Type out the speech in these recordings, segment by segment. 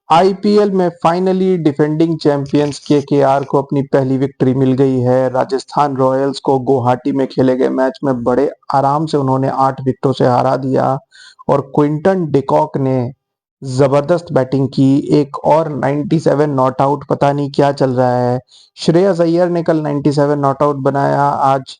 IPL में finally defending champions KKR को अपनी पहली विक्ट्री मिल गई है। राजस्थान रॉयल्स को गुवाहाटी में खेले गए मैच में बड़े आराम से उन्होंने 8 विकेटों से हरा दिया और क्विंटन डिकॉक ने जबरदस्त बैटिंग की। एक और 97 नॉट आउट, पता नहीं क्या चल रहा है। श्रेयस अय्यर ने कल 97 नॉट आउट बनाया। आज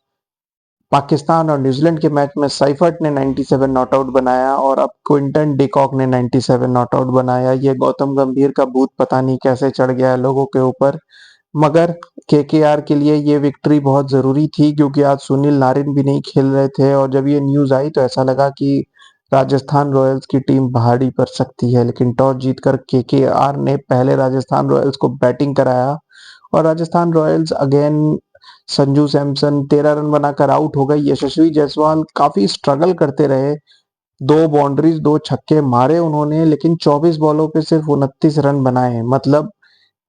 पाकिस्तान और न्यूजीलैंड के मैच में साइफर्ट ने 97 नॉट आउट बनाया और अब क्विंटन डिकॉक ने 97 नॉट आउट बनाया। ये गौतम गंभीर का भूत पता नहीं कैसे चढ़ गया है लोगों के ऊपर। मगर केकेआर के लिए ये विक्ट्री बहुत जरूरी थी क्योंकि आज सुनील नारिन भी नहीं खेल रहे थे और जब ये न्यूज आई तो ऐसा लगा कि राजस्थान रॉयल्स की टीम भारी पड़ सकती है, लेकिन टॉस जीतकर केकेआर ने पहले राजस्थान रॉयल्स को बैटिंग कराया और Rajasthan Royals again Sanju Samson 13 run बनाकर आउट हो गए। यशस्वी जायसवाल काफी स्ट्रगल करते रहे, 2 बाउंड्रीज 2 छक्के मारे उन्होंने, लेकिन 24 बॉलों पे सिर्फ 29 रन बनाए। मतलब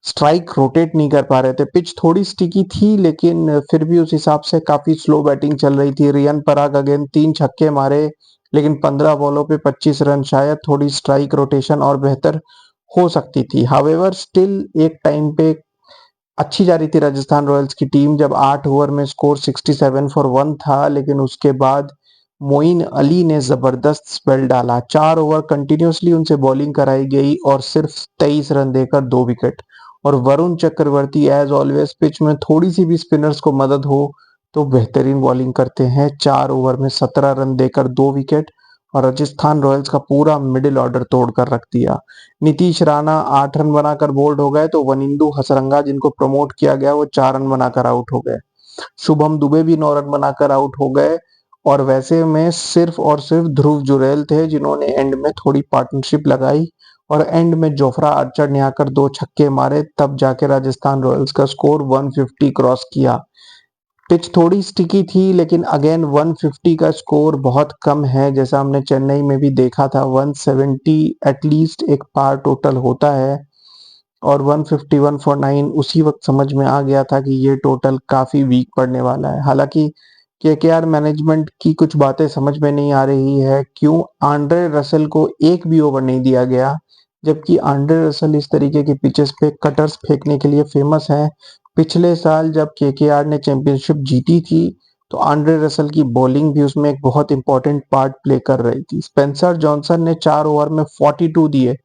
स्ट्राइक रोटेट नहीं कर पा रहे थे। पिच थोड़ी स्टिकी थी लेकिन फिर भी उस हिसाब से काफी स्लो बैटिंग चल रही थी। रियन पराग अगेन 3 छक्के मारे लेकिन 15 बॉलों पे 25 रन। शायद थोड़ी स्ट्राइक रोटेशन और बेहतर हो सकती थी। हावेवर स्टिल एक टाइम पे अच्छी जा रही थी राजस्थान रॉयल्स की टीम जब 8 ओवर में स्कोर 67 फॉर 1 था, लेकिन उसके बाद मोइन अली ने जबरदस्त स्पेल डाला। 4 ओवर कंटिन्यूसली उनसे बॉलिंग कराई गई और सिर्फ 23 रन देकर 2 विकेट। और Varun Chakravarthy as always pitch में थोड़ी सी भी स्पिनर्स को मदद हो तो बेहतरीन बॉलिंग करते हैं। 4 ओवर में 17 रन देकर 2 विकेट और राजस्थान रॉयल्स का पूरा मिडिल ऑर्डर तोड़कर रख दिया। नीतीश राणा 8 रन बनाकर बोल्ड हो गए तो वनिंदु हसरंगा जिनको प्रमोट किया गया वो 4 रन बनाकर आउट हो गए। शुभम दुबे भी 9 रन बनाकर आउट हो गए और वैसे में सिर्फ और सिर्फ ध्रुव जुरैल थे जिन्होंने एंड में थोड़ी पार्टनरशिप लगाई और एंड में जोफ्रा आर्चर ने आकर 2 छक्के मारे, तब जाके राजस्थान रॉयल्स का स्कोर 150 क्रॉस किया। पिच थोड़ी स्टिकी थी लेकिन अगेन 150 का स्कोर बहुत कम है। जैसा हमने चेन्नई में भी देखा था 170 एटलीस्ट एक पार टोटल होता है और 151 फॉर 9 उसी वक्त समझ में आ गया था कि ये टोटल काफी वीक पड़ने वाला है। हालांकि केकेआर मैनेजमेंट की कुछ बातें समझ में नहीं आ रही है, क्यों आंड्रे रसल को एक भी ओवर नहीं दिया गया, जबकि आंड्रे रसल इस तरीके के पिचेस पे कटर्स फेंकने के लिए फेमस है। पिछले साल जब केकेआर ने चैंपियनशिप जीती थी तो आंड्रे रसल की बॉलिंग भी उसमें एक बहुत इंपॉर्टेंट पार्ट प्ले कर रही थी। स्पेंसर जॉनसन ने 4 ओवर में 42 दिए,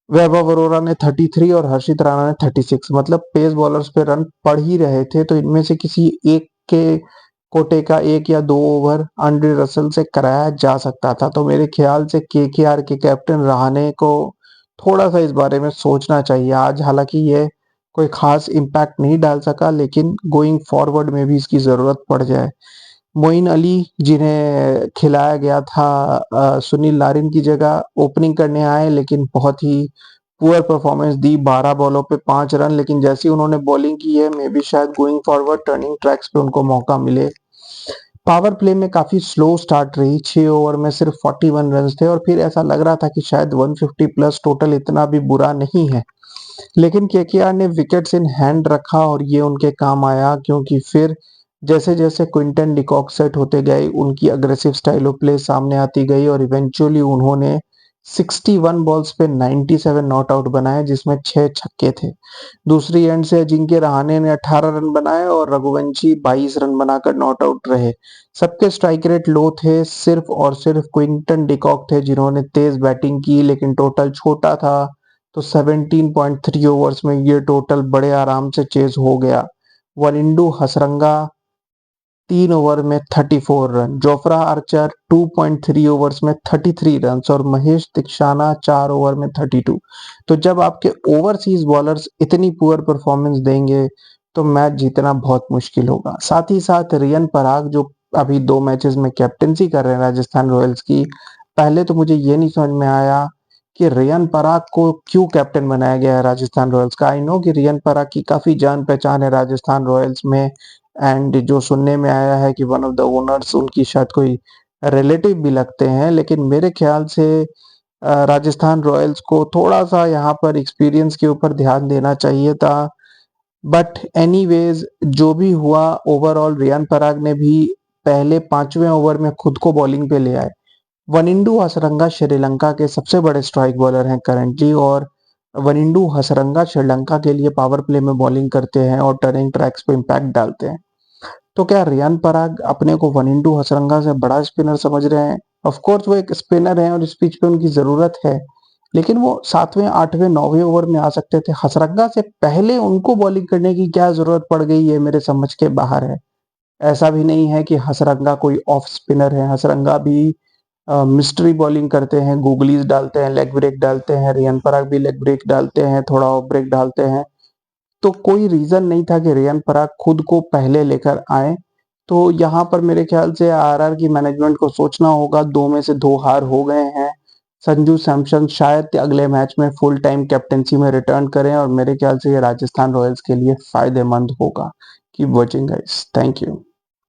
वैभव अरोरा ने 33 और हर्षित राणा ने 36। मतलब पेस बॉलर्स पे रन पड़ ही रहे थे तो इनमें से किसी एक के कोटे का 1 या 2 ओवर आंड्रे रसल से कराया जा सकता था। तो मेरे ख्याल से केकेआर के कैप्टन रहाणे को थोड़ा सा इस बारे में सोचना चाहिए। आज हालांकि ये कोई खास इम्पैक्ट नहीं डाल सका लेकिन गोइंग फॉरवर्ड में भी इसकी जरूरत पड़ जाए। मोइन अली जिन्हें खिलाया गया था सुनील नारिन की जगह, ओपनिंग करने आए लेकिन बहुत ही पुअर परफॉर्मेंस दी। 12 बॉलों पे 5 रन, लेकिन जैसी उन्होंने बॉलिंग की है मे बी शायद गोइंग फॉरवर्ड टर्निंग ट्रैक्स पे उनको मौका मिले। पावर प्ले में काफी स्लो स्टार्ट रही, 6 ओवर में सिर्फ 41 रन थे और फिर ऐसा लग रहा था कि शायद 150 प्लस टोटल इतना भी बुरा नहीं है, लेकिन केकेआर ने विकेट्स इन हैंड रखा और ये उनके काम आया क्योंकि फिर जैसे जैसे क्विंटन डिकॉक सेट होते गए उनकी अग्रेसिव स्टाइल ऑफ प्ले सामने आती गई और इवेंचुअली उन्होंने 61 बॉल्स पे 97 नॉट आउट बनाए जिसमें 6 छक्के थे। दूसरी एंड से अजिंक्य रहाणे ने 18 रन बनाए और रघुवंशी 22 रन बनाकर नॉट आउट रहे। सबके स्ट्राइक रेट लो थे, सिर्फ और सिर्फ क्विंटन डिकॉक थे जिन्होंने तेज बैटिंग की, लेकिन टोटल छोटा था तो 17.3 ओवर्स में ये टोटल बड़े आराम से चेज हो गया। वनिंडू हसरंगा 3 ओवर में 34 रन, जोफ्रा आर्चर 2.3 ओवर्स में 33 रन और महेश दीक्षाना 4 ओवर में 32। तो जब आपके ओवरसीज बॉलर्स इतनी पुअर परफॉर्मेंस देंगे तो मैच जीतना बहुत मुश्किल होगा। साथ ही साथ रियन पराग जो अभी 2 मैचेस में कैप्टेंसी कर रहे हैं राजस्थान रॉयल्स की, पहले तो मुझे ये नहीं समझ में आया कि रियन पराग को क्यों कैप्टन बनाया गया है राजस्थान रॉयल्स का। आई नो कि रियन पराग की काफी जान पहचान है राजस्थान रॉयल्स में एंड जो सुनने में आया है कि वन ऑफ द ओनर्स उनकी शायद कोई रिलेटिव भी लगते हैं, लेकिन मेरे ख्याल से राजस्थान रॉयल्स को थोड़ा सा यहाँ पर एक्सपीरियंस के ऊपर ध्यान देना चाहिए था। बट एनीवेज जो भी हुआ, ओवरऑल रियान पराग ने भी पहले 5वें ओवर में खुद को बॉलिंग पे ले आए। वनिंडू हसरंगा श्रीलंका के सबसे बड़े स्ट्राइक बॉलर हैं करंटली और वनिंडू हसरंगा श्रीलंका के लिए पावर प्ले में बॉलिंग करते हैं और टर्निंग ट्रैक्स पे इम्पैक्ट डालते हैं। तो क्या रियान पराग अपने को वनिंडू हसरंगा से बड़ा स्पिनर समझ रहे हैं? ऑफ कोर्स वो एक स्पिनर हैं और इस पिच पे उनकी ज़रूरत है, लेकिन वो 7वें, 8वें, 9वें ओवर में आ सकते थे। हसरंगा से पहले उनको बॉलिंग करने की क्या ज़रूरत पड़ गई, ये मेरे समझ के बाहर है। ऐसा भी नहीं है कि हसरंगा कोई ऑफ स्पिनर है, हसरंगा भी मिस्ट्री बॉलिंग करते हैं, गूगलीज डालते हैं, लेग ब्रेक डालते हैं, रियान पराग भी लेग ब्रेक डालते हैं, थोड़ा ऑफ ब्रेक डालते हैं। तो कोई रीज़न नहीं था कि रियान पराग खुद को पहले लेकर आए। तो यहाँ पर मेरे ख्याल से आरआर की मैनेजमेंट को सोचना होगा, 2 में से 2 हार हो गए हैं। संजू सैमसन शायद अगले मैच में फुल टाइम कैप्टेंसी में रिटर्न करें और मेरे ख्याल से ये राजस्थान रॉयल्स के लिए फ़ायदेमंद होगा। Keep watching guys, thank you.